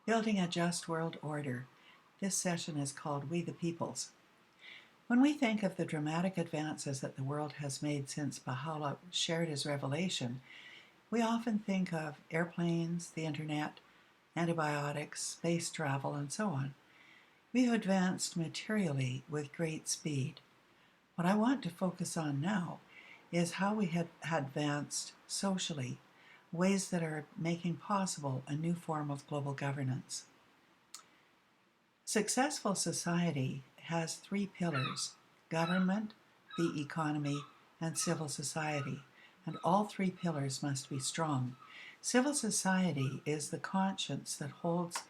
Building a Just World Order. This session is called We the Peoples. When we think of the dramatic advances that the world has made since Baha'u'llah shared his revelation, we often think of airplanes, the internet, antibiotics, space travel, and so on. We've advanced materially with great speed. What I want to focus on now is how we had advanced socially, ways that are making possible a new form of global governance. Successful society has three pillars: government, the economy, and civil society, and all three pillars must be strong. Civil society is the conscience that holds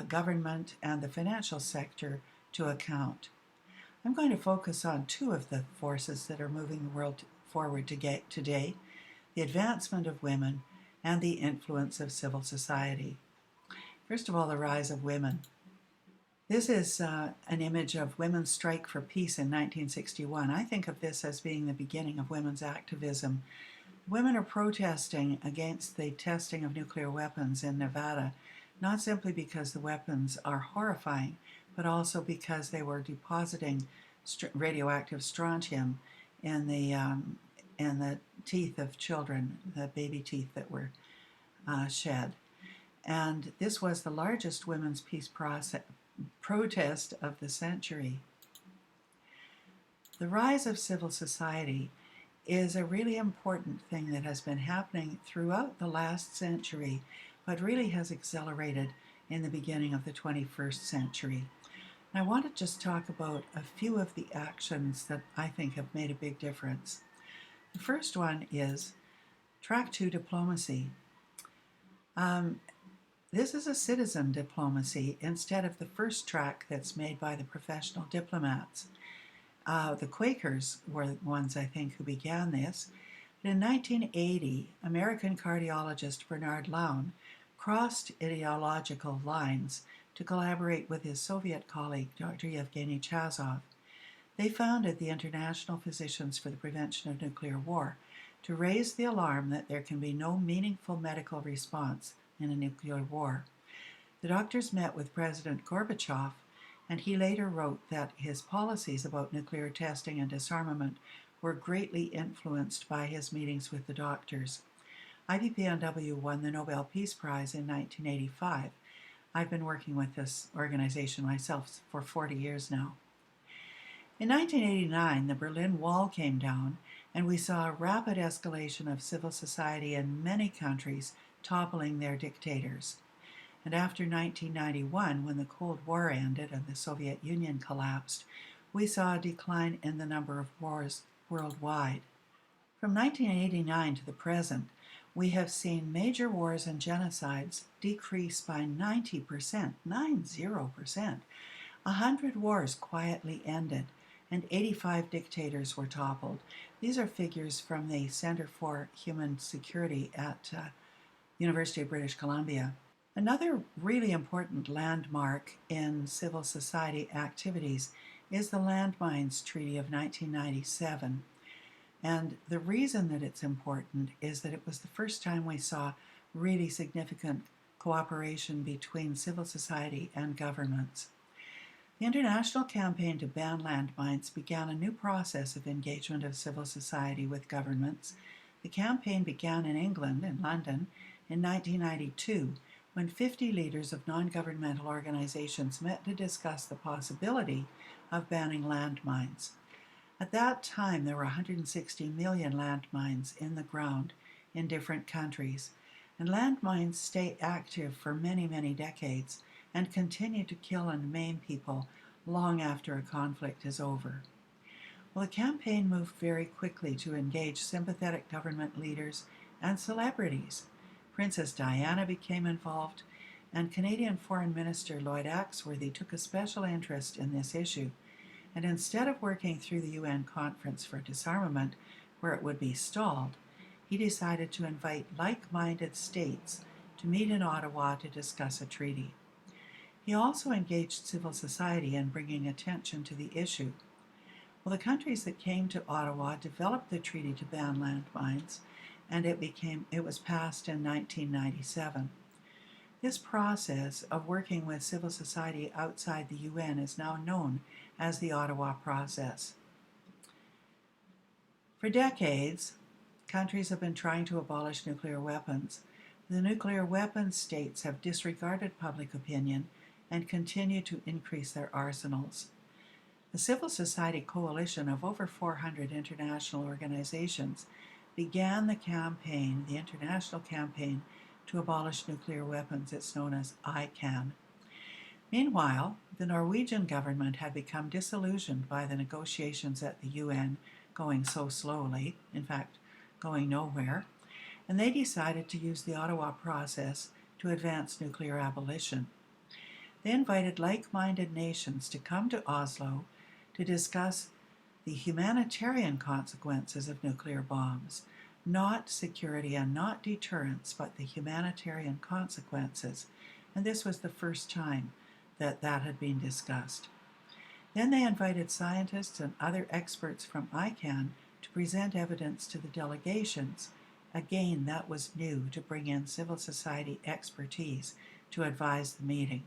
government and the financial sector to account. I'm going to focus on two of the forces that are moving the world forward today: the advancement of women and the influence of civil society. First of all, the rise of women. This is an image of women's strike for peace in 1961. I think of this as being the beginning of women's activism. Women are protesting against the testing of nuclear weapons in Nevada, not simply because the weapons are horrifying, but also because they were depositing radioactive strontium in the teeth of children, the baby teeth that were shed. And this was the largest women's peace protest of the century. The rise of civil society is a really important thing that has been happening throughout the last century, but really has accelerated in the beginning of the 21st century. And I want to just talk about a few of the actions that I think have made a big difference. The first one is Track 2 diplomacy. This is a citizen diplomacy instead of the first track that's made by the professional diplomats. The Quakers were the ones, I think, who began this. But in 1980, American cardiologist Bernard Lown crossed ideological lines to collaborate with his Soviet colleague, Dr. Yevgeny Chazov. They founded the International Physicians for the Prevention of Nuclear War to raise the alarm that there can be no meaningful medical response in a nuclear war. The doctors met with President Gorbachev, and he later wrote that his policies about nuclear testing and disarmament were greatly influenced by his meetings with the doctors. IPPNW won the Nobel Peace Prize in 1985. I've been working with this organization myself for 40 years now. In 1989, the Berlin Wall came down, and we saw a rapid escalation of civil society in many countries toppling their dictators. And after 1991, when the Cold War ended and the Soviet Union collapsed, we saw a decline in the number of wars worldwide. From 1989 to the present, we have seen major wars and genocides decrease by 90%, 90%. 100 wars quietly ended, and 85 dictators were toppled. These are figures from the Center for Human Security at University of British Columbia. Another really important landmark in civil society activities is the Landmines Treaty of 1997. And the reason that it's important is that it was the first time we saw really significant cooperation between civil society and governments. The international campaign to ban landmines began a new process of engagement of civil society with governments. The campaign began in England, in London, in 1992, when 50 leaders of non-governmental organizations met to discuss the possibility of banning landmines. At that time, there were 160 million landmines in the ground in different countries, and landmines stay active for many, many decades and continue to kill and maim people long after a conflict is over. Well, the campaign moved very quickly to engage sympathetic government leaders and celebrities. Princess Diana became involved, and Canadian Foreign Minister Lloyd Axworthy took a special interest in this issue. And instead of working through the UN Conference for Disarmament, where it would be stalled, he decided to invite like-minded states to meet in Ottawa to discuss a treaty. He also engaged civil society in bringing attention to the issue. Well, the countries that came to Ottawa developed the treaty to ban landmines, and it was passed in 1997. This process of working with civil society outside the UN is now known as the Ottawa Process. For decades, countries have been trying to abolish nuclear weapons. The nuclear weapons states have disregarded public opinion and continue to increase their arsenals. The civil society coalition of over 400 international organizations began the international campaign to abolish nuclear weapons. It's known as ICAN. Meanwhile, the Norwegian government had become disillusioned by the negotiations at the UN going so slowly, in fact, going nowhere, and they decided to use the Ottawa process to advance nuclear abolition. They invited like-minded nations to come to Oslo to discuss the humanitarian consequences of nuclear bombs, not security and not deterrence, but the humanitarian consequences. And this was the first time that had been discussed. Then they invited scientists and other experts from ICAN to present evidence to the delegations. Again, that was new, to bring in civil society expertise to advise the meeting.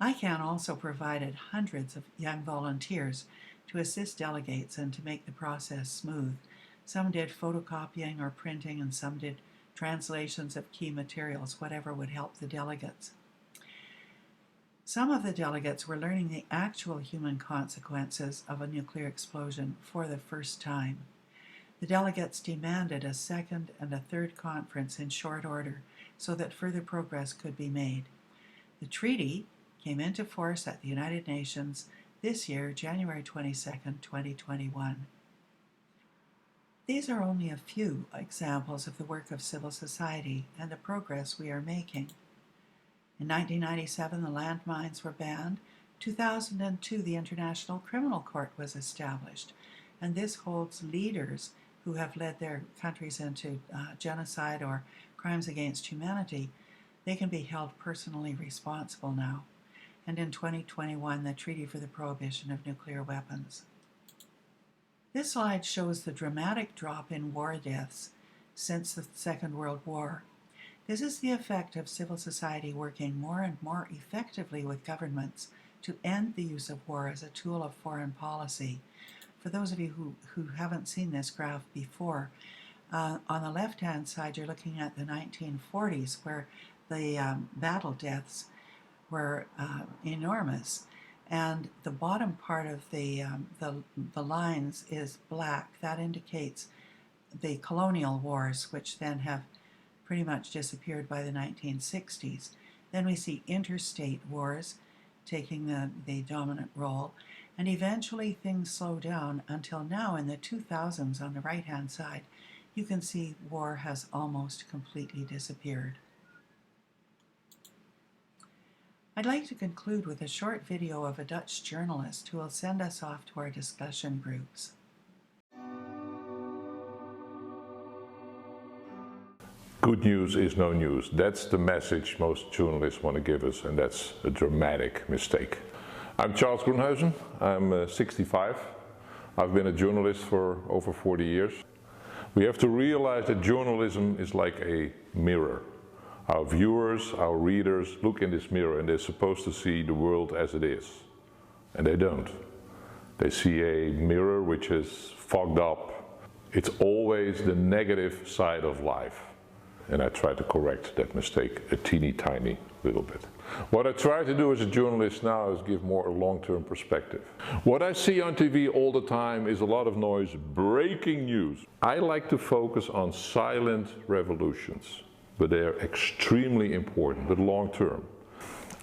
ICAN also provided hundreds of young volunteers to assist delegates and to make the process smooth. Some did photocopying or printing, and some did translations of key materials, whatever would help the delegates. Some of the delegates were learning the actual human consequences of a nuclear explosion for the first time. The delegates demanded a second and a third conference in short order so that further progress could be made. The treaty came into force at the United Nations this year, January 22nd, 2021. These are only a few examples of the work of civil society and the progress we are making. In 1997, the landmines were banned. 2002, the International Criminal Court was established, and this holds leaders who have led their countries into genocide or crimes against humanity. They can be held personally responsible now. And in 2021, the Treaty for the Prohibition of Nuclear Weapons. This slide shows the dramatic drop in war deaths since the Second World War. This is the effect of civil society working more and more effectively with governments to end the use of war as a tool of foreign policy. For those of you who haven't seen this graph before, on the left-hand side, you're looking at the 1940s, where the battle deaths were enormous, and the bottom part of the lines is black. That indicates the colonial wars, which then have pretty much disappeared by the 1960s. Then we see interstate wars taking the dominant role, and eventually things slow down until now in the 2000s. On the right-hand side, you can see war has almost completely disappeared. I'd like to conclude with a short video of a Dutch journalist who will send us off to our discussion groups. Good news is no news. That's the message most journalists want to give us, and that's a dramatic mistake. I'm Charles Groenhuizen. I'm 65. I've been a journalist for over 40 years. We have to realize that journalism is like a mirror. Our viewers, our readers look in this mirror and they're supposed to see the world as it is. And they don't. They see a mirror which is fogged up. It's always the negative side of life. And I try to correct that mistake a teeny tiny little bit. What I try to do as a journalist now is give more a long-term perspective. What I see on TV all the time is a lot of noise, breaking news. I like to focus on silent revolutions, but they are extremely important, but long term.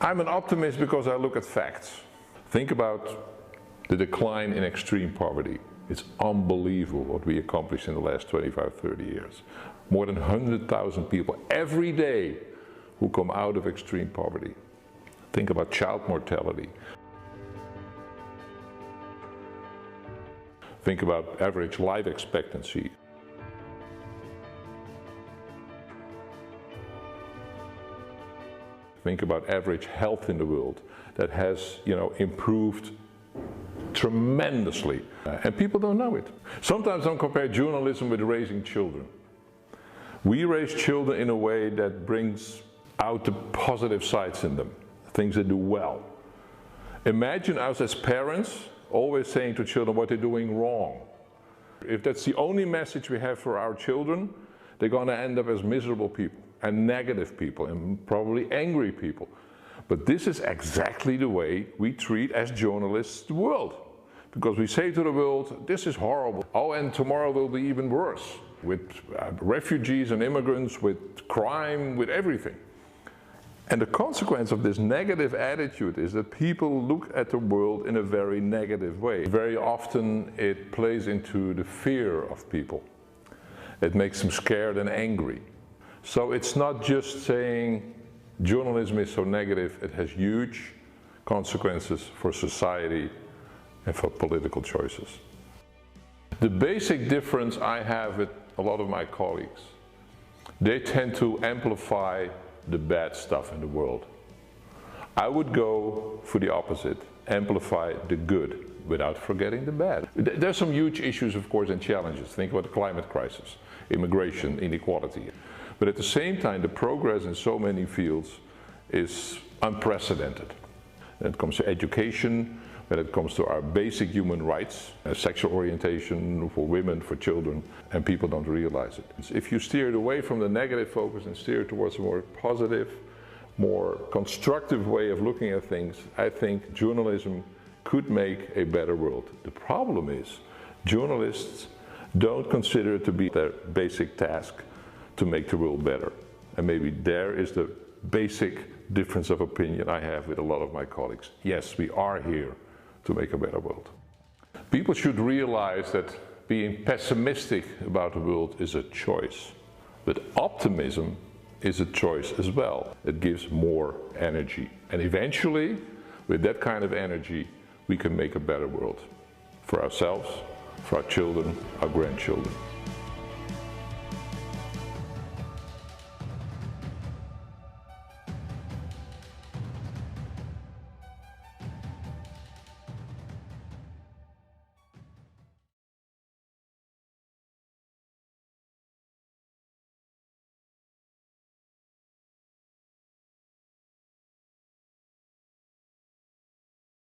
I'm an optimist because I look at facts. Think about the decline in extreme poverty. It's unbelievable what we accomplished in the last 25, 30 years. More than 100,000 people every day who come out of extreme poverty. Think about child mortality. Think about average life expectancy. Think about average health in the world that has, improved tremendously. And people don't know it. Sometimes I compare journalism with raising children. We raise children in a way that brings out the positive sides in them, things they do well. Imagine us as parents always saying to children what they're doing wrong. If that's the only message we have for our children, they're going to end up as miserable people and negative people and probably angry people. But this is exactly the way we treat as journalists the world. Because we say to the world, this is horrible. Oh, and tomorrow will be even worse. With refugees and immigrants, with crime, with everything. And the consequence of this negative attitude is that people look at the world in a very negative way. Very often it plays into the fear of people. It makes them scared and angry. So it's not just saying journalism is so negative, it has huge consequences for society and for political choices. The basic difference I have with a lot of my colleagues, they tend to amplify the bad stuff in the world. I would go for the opposite, amplify the good without forgetting the bad. There's some huge issues, of course, and challenges. Think about the climate crisis, immigration, inequality. But at the same time, the progress in so many fields is unprecedented. When it comes to education, when it comes to our basic human rights, sexual orientation for women, for children, and people don't realize it. If you steer it away from the negative focus and steer towards a more positive, more constructive way of looking at things, I think journalism could make a better world. The problem is, journalists don't consider it to be their basic task to make the world better. And maybe there is the basic difference of opinion I have with a lot of my colleagues. Yes, we are here to make a better world. People should realize that being pessimistic about the world is a choice, but optimism is a choice as well. It gives more energy. And eventually, with that kind of energy, we can make a better world for ourselves, for our children, our grandchildren.